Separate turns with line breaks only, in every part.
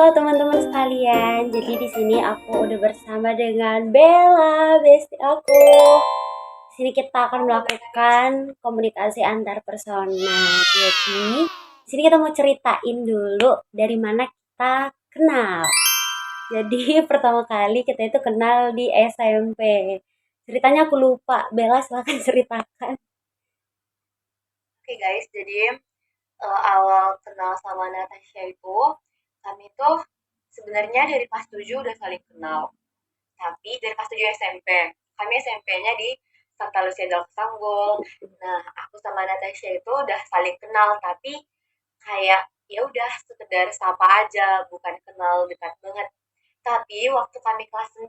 Halo teman-teman sekalian. Jadi di sini aku udah bersama dengan Bella, bestie aku. Di sini kita akan melakukan komunikasi antar persona. Jadi di sini kita mau ceritain dulu dari mana kita kenal. Jadi pertama kali kita itu kenal di SMP. Ceritanya aku lupa. Bella silahkan ceritakan.
Oke guys, jadi awal kenal sama Natasha itu, kami tuh sebenarnya dari kelas 7 udah saling kenal. Tapi dari kelas 7 SMP, kami SMP-nya di Santa Lucia del Sanggol. Nah, aku sama Natasha itu udah saling kenal, tapi kayak ya udah sekedar sapa aja, bukan kenal dekat banget. Tapi waktu kami kelas 9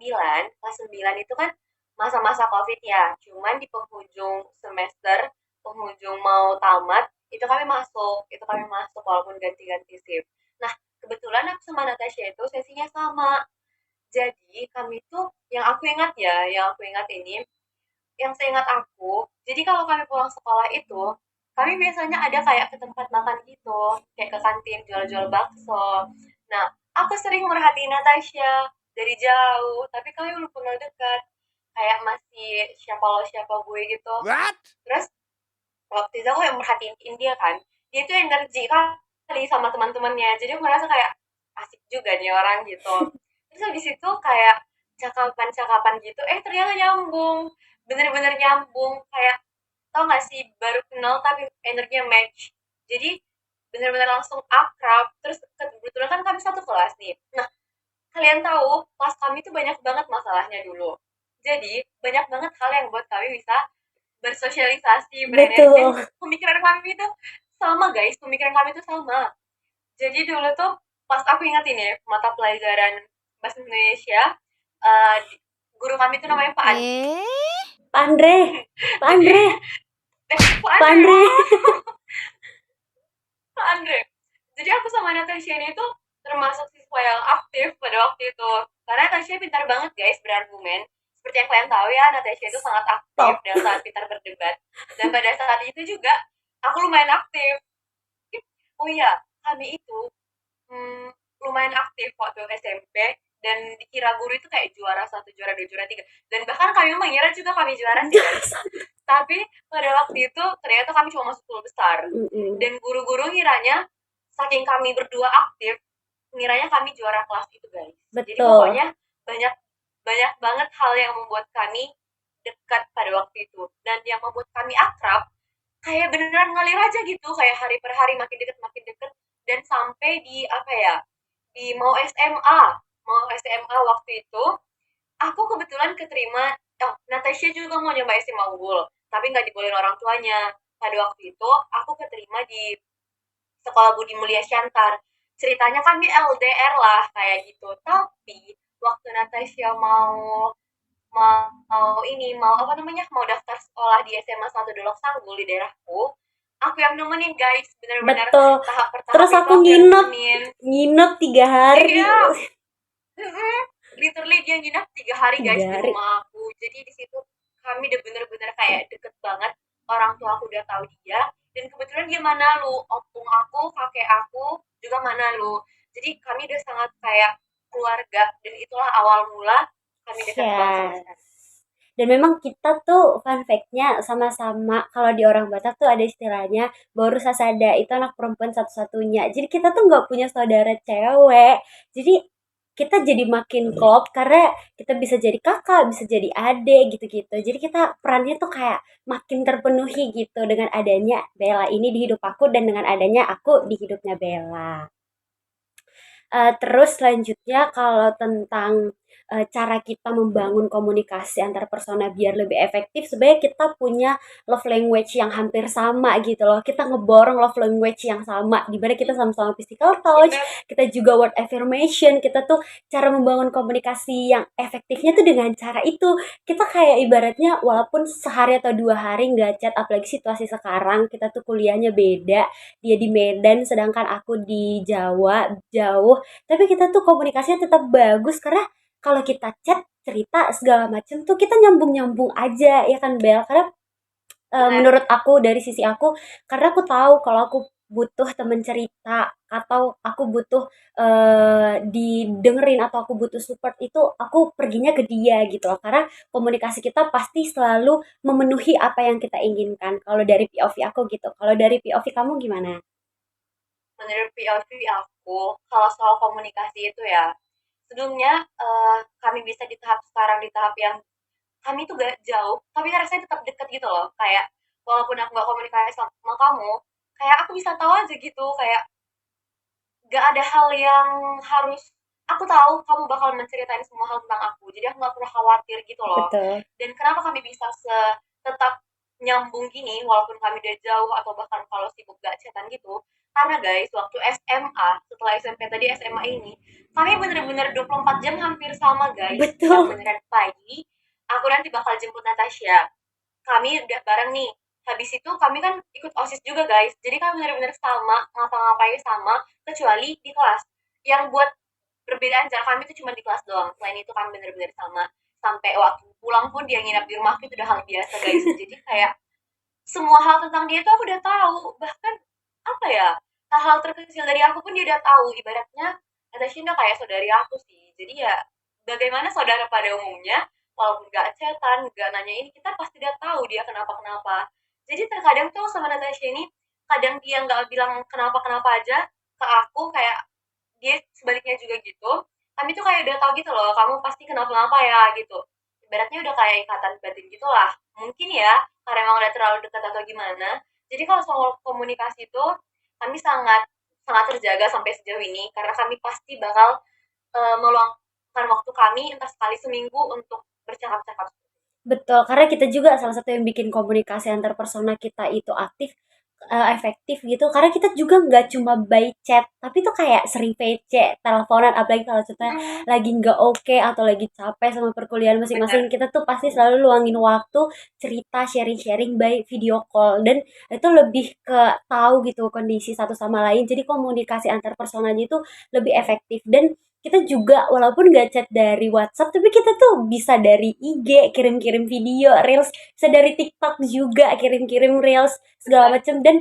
itu kan masa-masa COVID ya. Cuman di penghujung semester, penghujung mau tamat, itu kami masuk walaupun ganti-ganti shift. Nah, kebetulan aku sama Natasha itu sesinya sama. Jadi kami tuh yang aku ingat ini, yang seingat aku, jadi kalau kami pulang sekolah itu, kami biasanya ada kayak ke tempat makan gitu, kayak ke kantin jual-jual bakso. Nah, aku sering merhatiin Natasha dari jauh, tapi kami belum pernah dekat. Kayak masih siapa lo siapa gue gitu.
What?
Terus waktu itu aku yang merhatiin dia kan, dia tuh energi kali sama teman-temannya. Jadi aku merasa kayak asik juga nih orang gitu. Terus habis itu kayak cakapan-cakapan gitu, ternyata nyambung, bener-bener nyambung, kayak tau gak sih baru kenal tapi energinya match. Jadi bener-bener langsung akrab. Terus kebetulan kan kami satu kelas nih. Nah, kalian tahu kelas kami tuh banyak banget masalahnya dulu. Jadi banyak banget hal yang buat kami bisa bersosialisasi, berenergi, dan
Betul.
pemikiran kami itu sama guys, pemikiran kami itu sama. Jadi dulu tuh pas aku ingat ini mata pelajaran bahasa Indonesia, eh, guru kami itu namanya Pak Andi.
Pak Andre. Pak Andre.
Pak
Pak
Andre,
Andre.
Pak Andre. Jadi aku sama Natasha ini tuh termasuk siswa yang aktif pada waktu itu. Karena Natasha pintar banget guys berargumen. Seperti yang kalian tahu ya, Natasha itu sangat aktif
Top.
dan sangat pintar berdebat. Dan pada saat itu juga aku lumayan aktif. Oh iya, kami itu hmm, lumayan aktif waktu SMP, dan dikira guru itu kayak juara satu, juara dua, juara tiga, dan bahkan kami mengira juga kami juara sih guys. Tapi pada waktu itu ternyata kami cuma masuk 10 besar,
Mm-mm.
dan guru-guru ngiranya saking kami berdua aktif, ngiranya kami juara kelas itu guys. Jadi
Betul.
pokoknya banyak banyak banget hal yang membuat kami dekat pada waktu itu, dan yang membuat kami akrab kayak beneran ngalir aja gitu, kayak hari per hari makin deket, dan sampai di apa ya, di mau SMA waktu itu aku kebetulan keterima. Natasha juga mau nyoba SMA unggul tapi nggak dibolehin orang tuanya. Pada waktu itu aku keterima di sekolah Budi Mulia Syantar. Ceritanya kami LDR lah kayak gitu, tapi waktu Natasha mau mau apa namanya, mau daftar sekolah di SMA 1 Dolok Sanggul di daerahku, aku yang nemenin guys, bener-bener
Betul.
tahap per tahap
Terus
itu
aku
aku yang
nginep,
nemenin.
nginep 3 hari.
Iya, literally dia nginep 3 hari guys
tiga
di
hari.
rumah aku. Jadi di situ kami udah bener-bener kayak deket banget. Orang tua aku udah tahu dia, dan kebetulan dia Manalu, opung aku, kakek aku juga Manalu. Jadi kami udah sangat kayak keluarga, dan itulah awal mula kami dekat banget sampai
Yes.
sekarang.
Dan memang kita tuh fun fact-nya sama-sama kalau di orang Batak tuh ada istilahnya baru sasada itu anak perempuan satu-satunya. Jadi kita tuh nggak punya saudara cewek. Jadi kita jadi makin klop karena kita bisa jadi kakak, bisa jadi adik gitu-gitu. Jadi kita perannya tuh kayak makin terpenuhi gitu dengan adanya Bella ini di hidup aku dan dengan adanya aku di hidupnya Bella. Terus selanjutnya kalau tentang, cara kita membangun komunikasi antar persona biar lebih efektif, sebenarnya kita punya love language yang hampir sama gitu loh. Kita ngeborong love language yang sama, di mana kita sama-sama physical touch,
Bener.
kita juga word affirmation, kita tuh cara membangun komunikasi yang efektifnya tuh dengan cara itu. Kita kayak ibaratnya walaupun sehari atau 2 hari nggak chat, apalagi situasi sekarang kita tuh kuliahnya beda, dia di Medan sedangkan aku di Jawa, jauh, tapi kita tuh komunikasinya tetap bagus karena kalau kita chat cerita segala macam tuh kita nyambung-nyambung aja ya kan Bel, karena
Bener.
menurut aku dari sisi aku, karena aku tahu kalau aku butuh temen cerita atau aku butuh didengerin atau aku butuh support itu aku perginya ke dia gitu loh. Karena komunikasi kita pasti selalu memenuhi apa yang kita inginkan. Kalau dari POV aku gitu. Kalau dari POV kamu gimana?
Menurut POV aku, kalau soal komunikasi itu ya, sebelumnya kami bisa di tahap sekarang, di tahap yang kami tuh gak jauh, tapi rasanya tetap deket gitu loh. Kayak walaupun aku gak komunikasi sama kamu, kayak aku bisa tahu aja gitu, kayak gak ada hal yang harus aku tahu kamu bakal menceritain semua hal tentang aku, jadi aku gak perlu khawatir gitu loh.
Betul.
Dan kenapa kami bisa tetap nyambung gini walaupun kami udah jauh atau bahkan kalau sibuk gak chatan gitu, karena guys waktu SMA setelah SMP tadi SMA ini kami bener-bener 24 jam hampir sama guys, yang
Betul.
beneran pagi aku nanti bakal jemput Natasha, kami udah bareng nih. Habis itu kami kan ikut OSIS juga guys. Jadi kami benar-benar sama, ngapa-ngapain sama, kecuali di kelas. Yang buat perbedaan jarak kami itu cuma di kelas doang. Selain itu kami benar-benar sama. Sampai waktu pulang pun dia nginap di rumahku itu udah hal biasa guys. Jadi kayak semua hal tentang dia tuh aku udah tahu. Bahkan apa ya, hal-hal terkecil dari aku pun dia udah tahu. Ibaratnya Natasha udah kayak saudari aku sih. Jadi ya bagaimana saudara pada umumnya, walaupun gak chatan, gak nanya ini, kita pasti udah tahu dia kenapa-kenapa. Jadi terkadang tuh sama Natasha ini, kadang dia nggak bilang kenapa-kenapa aja ke aku, kayak dia sebaliknya juga gitu. Kami tuh kayak udah tahu gitu loh, kamu pasti kenapa-kenapa ya gitu. Ibaratnya udah kayak ikatan batin gitu lah. Mungkin ya, karena emang udah terlalu dekat atau gimana. Jadi kalau soal komunikasi itu, kami sangat sangat terjaga sampai sejauh ini karena kami pasti bakal meluangkan waktu kami entah sekali seminggu untuk bercakap-cakap.
Betul, karena kita juga salah satu yang bikin komunikasi antar persona kita itu aktif, efektif gitu, karena kita juga nggak cuma by chat, tapi tuh kayak sering VC, teleponan, apalagi kalau contohnya
Mm,
lagi nggak oke atau lagi capek sama perkuliahan masing-masing,
bener.
kita tuh pasti selalu luangin waktu cerita, sharing-sharing by video call, dan itu lebih ke tahu gitu kondisi satu sama lain, jadi komunikasi antar personanya itu lebih efektif. Dan kita juga walaupun gak chat dari WhatsApp tapi kita tuh bisa dari IG kirim-kirim video reels, bisa dari TikTok juga kirim-kirim reels segala
Bener.
macam. Dan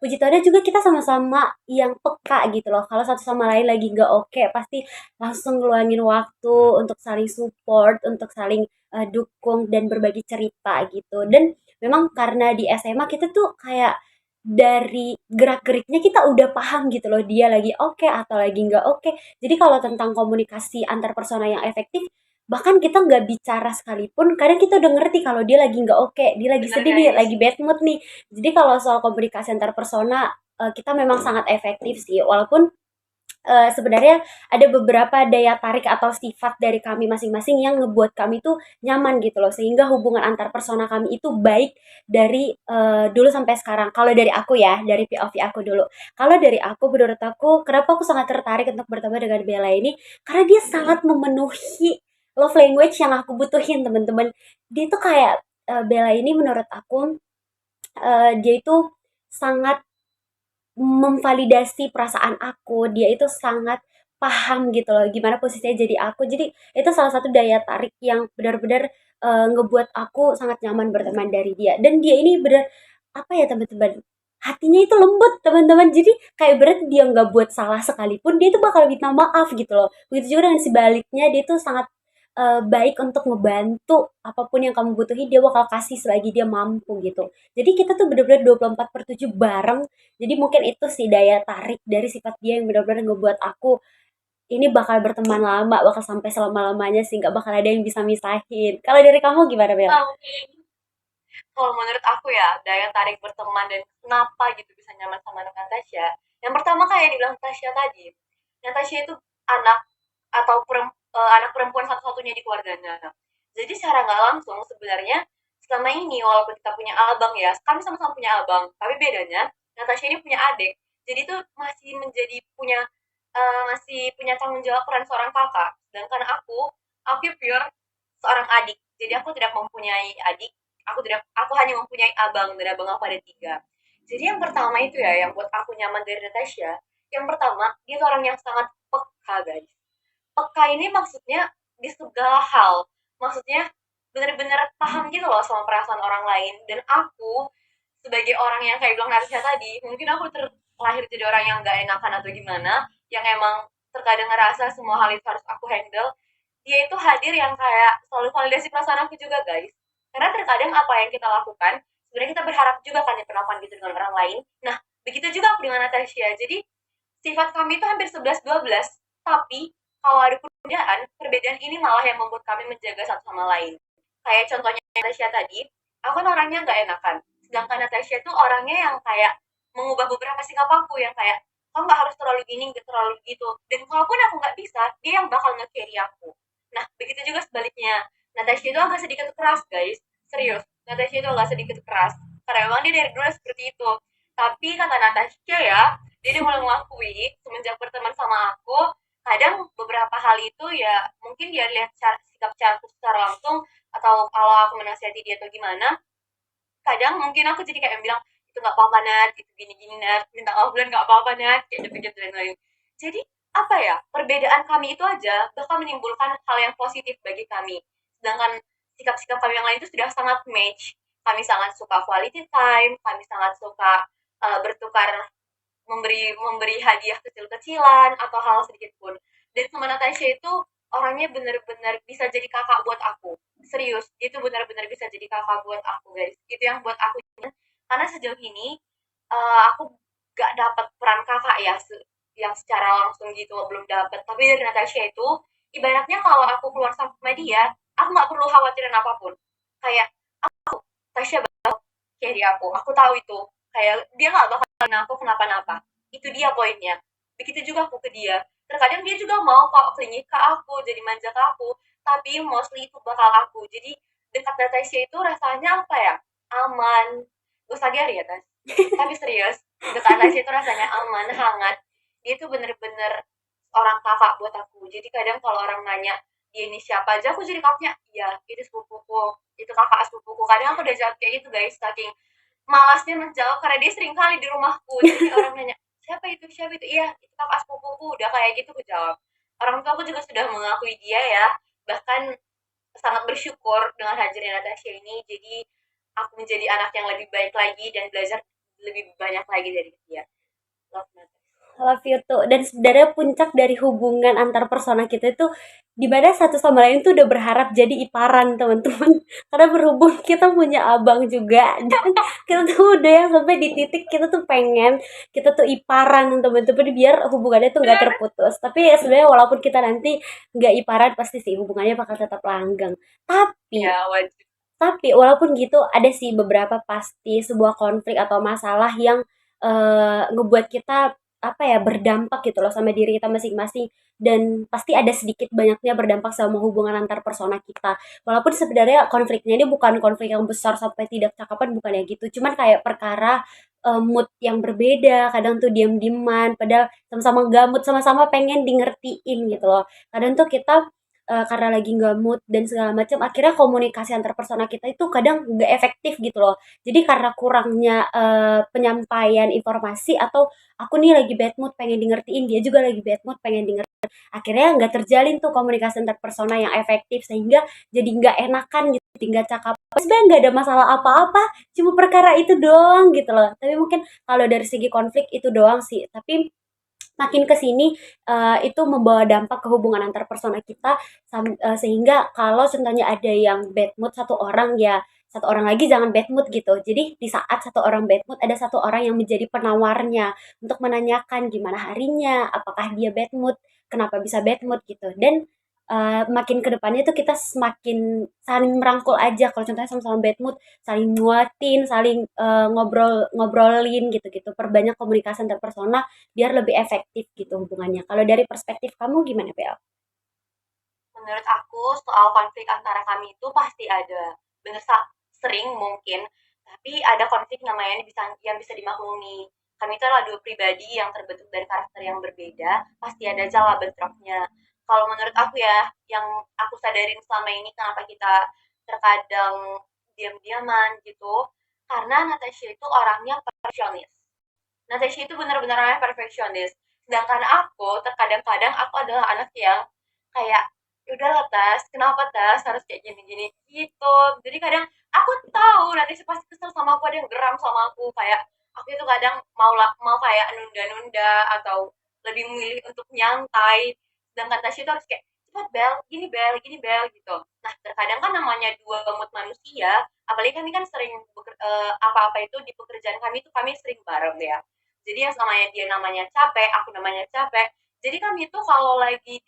puji Tuhan juga kita sama-sama yang peka gitu loh, kalau satu sama lain lagi nggak oke pasti langsung ngeluangin waktu untuk saling support, untuk saling dukung dan berbagi cerita gitu. Dan memang karena di SMA kita tuh kayak dari gerak-geriknya kita udah paham gitu loh dia lagi oke atau lagi nggak oke. Jadi kalau tentang komunikasi antar persona yang efektif, bahkan kita nggak bicara sekalipun, kadang kita udah ngerti kalau dia lagi nggak oke, dia lagi
Bener
sedih nih,
guys.
lagi bad mood nih. Jadi kalau soal komunikasi antar persona, kita memang sangat efektif sih. Walaupun sebenarnya ada beberapa daya tarik atau sifat dari kami masing-masing yang ngebuat kami tuh nyaman gitu loh, sehingga hubungan antar persona kami itu baik dari dulu sampai sekarang. Kalau dari aku ya, dari POV aku dulu. Kalau dari aku, menurut aku, kenapa aku sangat tertarik untuk bertemu dengan Bella ini? Karena dia sangat memenuhi love language yang aku butuhin, teman-teman. Dia tuh kayak Bella ini menurut aku dia itu sangat memvalidasi perasaan aku, dia itu sangat paham gitu loh gimana posisinya jadi aku. Jadi itu salah satu daya tarik yang benar-benar ngebuat aku sangat nyaman berteman dari dia. Dan dia ini benar apa ya teman-teman? Hatinya itu lembut teman-teman. Jadi kayak berat dia nggak buat salah sekalipun dia itu bakal minta maaf gitu loh. Begitu juga dengan sebaliknya, dia tuh sangat baik untuk ngebantu apapun yang kamu butuhin, dia bakal kasih selagi dia mampu gitu. Jadi kita tuh bener-bener 24/7 bareng. Jadi mungkin itu sih daya tarik dari sifat dia yang benar-benar ngebuat aku ini bakal berteman lama, bakal sampai selama-lamanya sih, nggak bakal ada yang bisa misahin. Kalau dari kamu gimana, Bel?
Amin. Kalau menurut aku ya, daya tarik berteman dan kenapa gitu bisa nyaman sama Natasha. Yang pertama kayak yang dibilang Natasha tadi. Natasha itu anak anak perempuan satu-satunya di keluarganya. Jadi secara nggak langsung sebenarnya selama ini walaupun kita punya abang ya, kami sama-sama punya abang, tapi bedanya Natasha ini punya adik. Jadi itu masih punya tanggung jawab peran seorang kakak. Sedangkan aku pure seorang adik. Jadi aku tidak mempunyai adik, aku hanya mempunyai abang dan abang aku ada tiga. Jadi yang pertama itu ya yang buat aku nyaman dari Natasha, yang pertama dia tuh orang yang sangat peka guys. Peka ini maksudnya di segala hal, maksudnya bener-bener paham gitu loh sama perasaan orang lain. Dan aku sebagai orang yang kayak bilang Narsha tadi, mungkin aku terlahir jadi orang yang gak enakan atau gimana, yang emang terkadang ngerasa semua hal itu harus aku handle. Dia itu hadir yang kayak selalu validasi perasaan aku juga, guys. Karena terkadang apa yang kita lakukan, sebenarnya kita berharap juga kan diperlakukan gitu dengan orang lain. Nah, begitu juga aku dengan Natasha. Jadi, sifat kami itu hampir 11-12. Tapi, kalau ada perbedaan ini malah yang membuat kami menjaga satu sama lain. Kayak contohnya Natasha tadi, aku kan orangnya nggak enakan. Sedangkan Natasha tuh orangnya yang kayak mengubah beberapa sikap aku yang kayak kamu nggak harus terlalu gini, nggak terlalu gitu. Dan kalaupun aku nggak bisa, dia yang bakal nge-carry aku. Nah, begitu juga sebaliknya. Natasha itu agak sedikit keras, guys. Serius, Natasha itu agak sedikit keras. Karena memang dia dari dulu seperti itu. Tapi kata Natasha ya, dia mulai mengakui semenjak berteman sama aku, kadang beberapa hal itu ya mungkin dia lihat sikap aku secara langsung atau kalau aku menasihati dia atau gimana, kadang mungkin aku jadi kayak bilang itu nggak apa-apa Nat, itu gini-gini Nat, minta maaf bulan nggak apa-apa Nat, kayak gitu-gitu dan lain. Jadi apa ya, perbedaan kami itu aja bakal menimbulkan hal yang positif bagi kami. Sedangkan sikap-sikap kami yang lain itu sudah sangat match. Kami sangat suka quality time, kami sangat suka bertukar memberi memberi hadiah kecil-kecilan atau hal sedikit pun. Dan sama Natasha itu orangnya bener-bener bisa jadi kakak buat aku. Serius, itu benar-benar bisa jadi kakak buat aku, guys. Itu yang buat aku, karena sejauh ini aku gak dapat peran kakak ya, yang secara langsung gitu belum dapat. Tapi dari Natasha itu, ibaratnya kalau aku keluar sama dia, aku nggak perlu khawatirin apapun. Kayak Tasya kayak di aku tahu itu. Kayak dia nggak bakal aku kenapa-napa. Itu dia poinnya. Begitu juga aku ke dia. Terkadang dia juga mau kok klinik ke aku, jadi manja ke aku. Tapi mostly itu bakal aku. Jadi dekat Natasha itu rasanya apa ya? Aman. Gue sadar ya, Tas. Tapi serius, dekat Natasha itu rasanya aman, hangat. Dia tuh bener-bener orang kakak buat aku. Jadi kadang kalau orang nanya, dia ini siapa aja, aku jadi kakaknya, iya, itu sepupuku, itu kakak sepupuku. Kadang aku udah jawab kayak gitu, guys, saking malasnya menjawab karena dia sering kali di rumahku. Jadi kayak orang nanya, siapa itu, iya itu kakak sepupuku, udah kayak gitu aku jawab. Orang tua aku juga sudah mengakui dia ya, bahkan sangat bersyukur dengan hadirnya Natasha ini. Jadi aku menjadi anak yang lebih baik lagi dan belajar lebih banyak lagi dari dia. Love Natasha.
Love you too. Dan sebenarnya puncak dari hubungan antar persona kita itu di mana satu sama lain tuh udah berharap jadi iparan, teman-teman. Karena berhubung kita punya abang juga dan kita tuh udah yang sampai di titik kita tuh pengen kita tuh iparan, teman-teman, biar hubungannya tuh nggak
Benar?
terputus. Tapi ya sebenarnya walaupun kita nanti nggak iparan pasti sih hubungannya bakal tetap langgeng. Tapi
Ya wajib.
tapi walaupun gitu ada sih beberapa pasti sebuah konflik atau masalah yang ngebuat kita apa ya berdampak gitu loh sama diri kita masing-masing dan pasti ada sedikit banyaknya berdampak sama hubungan antar persona kita. Walaupun sebenarnya konfliknya ini bukan konflik yang besar sampai tidak cakapan bukan ya gitu. Cuman kayak perkara mood yang berbeda, kadang tuh diam-diaman padahal sama-sama gamut, sama-sama pengen di ngertiin gitu loh. Kadang tuh kita karena lagi nggak mood dan segala macam akhirnya komunikasi antar persona kita itu kadang nggak efektif gitu loh jadi karena kurangnya penyampaian informasi atau aku nih lagi bad mood pengen di ngertiin dia juga lagi bad mood pengen di ngertiin akhirnya nggak terjalin tuh komunikasi antar persona yang efektif sehingga jadi nggak enakan gitu tinggal cakap sebenarnya nggak ada masalah apa-apa cuma perkara itu doang gitu loh tapi mungkin kalau dari segi konflik itu doang sih tapi makin ke sini itu membawa dampak ke hubungan antar persona kita sehingga kalau contohnya ada yang bad mood satu orang ya satu orang lagi jangan bad mood gitu. Jadi di saat satu orang bad mood ada satu orang yang menjadi penawarnya untuk menanyakan gimana harinya, apakah dia bad mood, kenapa bisa bad mood gitu. Dan makin ke depannya tuh kita semakin saling merangkul aja kalau contohnya sama-sama bad mood saling nguatin, saling ngobrolin gitu-gitu. Perbanyak komunikasi antar persona biar lebih efektif gitu hubungannya. Kalau dari perspektif kamu gimana, Bel?
Menurut aku soal konflik antara kami itu pasti ada. Bener sering mungkin, tapi ada konflik namanya yang bisa dimaklumi. Kami itu adalah dua pribadi yang terbentuk dari karakter yang berbeda, pasti ada celah bentroknya. Kalau menurut aku ya, yang aku sadarin selama ini kenapa kita terkadang diam-diaman gitu, karena Natasha itu orangnya perfeksionis. Natasha itu benar-benar orangnya perfeksionis. Sedangkan aku, terkadang-kadang aku adalah anak yang kayak, "Ya udahlah Tas, kenapa Tas harus kayak gini-gini?" Gitu. Jadi kadang aku tahu nanti sih pasti kesel sama aku, ada yang geram sama aku, kayak aku itu kadang mau kayak nunda-nunda atau lebih memilih untuk nyantai, sedangkan Tasya itu harus kayak cepat gini bel gitu. Nah terkadang kan namanya dua mood manusia, apalagi kami kan sering apa-apa itu di pekerjaan kami itu kami sering bareng ya. Jadi yang namanya dia namanya capek, aku namanya capek. Jadi kami itu kalau lagi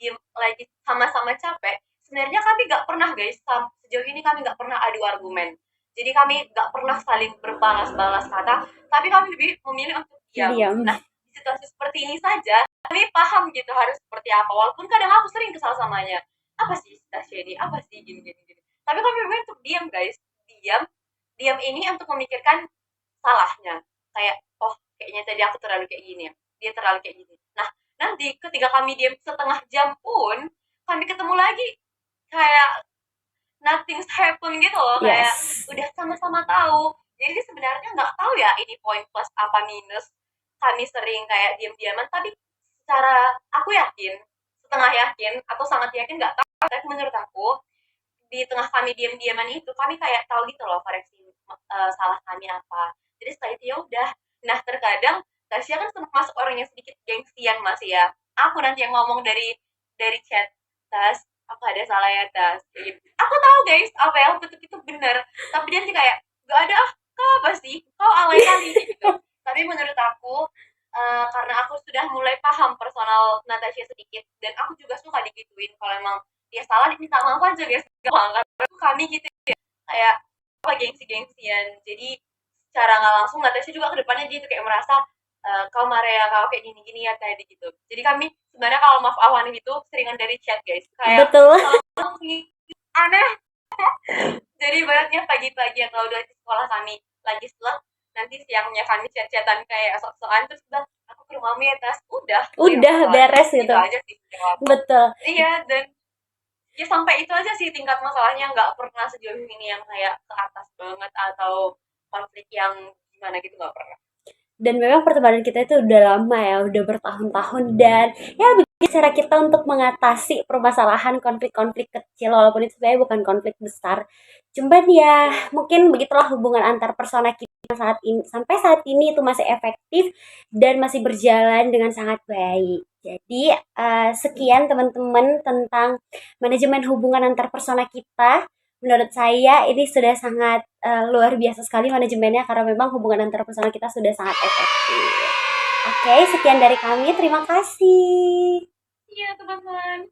sama-sama capek, sebenarnya kami nggak pernah guys, sejauh ini kami nggak pernah adu argumen. Jadi kami nggak pernah saling berbalas-balas kata, tapi kami lebih memilih untuk diam.
Diam.
Nah, di situasi seperti ini saja, kami paham gitu harus seperti apa. Walaupun kadang aku sering kesal samanya. Apa sih Tasya ini? Apa sih gini. Tapi kami memilih untuk diam guys. Diam. Diam ini untuk memikirkan salahnya. Kayak, oh kayaknya tadi aku terlalu kayak gini ya. Dia terlalu kayak gini. Nah, nanti ketika kami diam setengah jam pun, kami ketemu lagi kayak nothing's happen gitu loh, kayak
Yes.
udah sama-sama tahu. Jadi sebenarnya nggak tahu ya ini poin plus apa minus kami sering kayak diam-diaman, tapi secara aku yakin, setengah yakin atau sangat yakin nggak tahu, tapi menurut aku di tengah kami diam-diaman itu kami kayak tahu gitu loh koreksi salah kami apa. Jadi setelah itu ya udah. Nah terkadang Tasya kan masuk orang yang sedikit gengsian masih ya. Aku nanti yang ngomong dari chat, Tas apa ada salah ya Tas, gitu. Aku tahu guys apa yang betul itu benar, tapi dia sih kayak gak ada, ah kau apa sih, kau alay kali gitu. Tapi menurut aku karena aku sudah mulai paham personal Natasha sedikit, dan aku juga suka digituin kalau emang dia salah diminta maaf aja guys, gampang karena kami gitu ya, kayak apa gengsi-gengsian. Jadi secara nggak langsung Natasha juga kedepannya dia tuh kayak merasa kau marah ya, kau kayak gini-gini ya tadi gitu. Jadi kami sebenarnya kalau maaf awan itu seringan dari chat guys, kayak
Betul.
kalau aneh. Jadi ibaratnya pagi-pagi atau udah di sekolah kami lagi setelah, nanti siangnya kami chat-chatan kayak sok-sokan, terus bilang aku ke rumahmu ya Tas, udah selesai
Udah
masalahnya
beres
gitu
gitu.
aja sih jawab.
Betul.
Iya, dan ya sampai itu aja sih tingkat masalahnya, nggak pernah sejauh ini yang kayak ke atas banget atau konflik yang gimana gitu, nggak pernah.
Dan memang pertemanan kita itu udah lama ya, udah bertahun-tahun, dan ya begini cara kita untuk mengatasi permasalahan konflik-konflik kecil walaupun itu sebenarnya bukan konflik besar. Cuman ya
Hmm.
mungkin begitulah hubungan antar persona kita saat ini, sampai saat ini itu masih efektif dan masih berjalan dengan sangat baik. Jadi sekian teman-teman tentang manajemen hubungan antar persona kita. Menurut saya ini sudah sangat luar biasa sekali manajemennya, karena memang hubungan antar personal kita sudah sangat efektif. Oke, sekian dari kami. Terima kasih.
Iya teman-teman.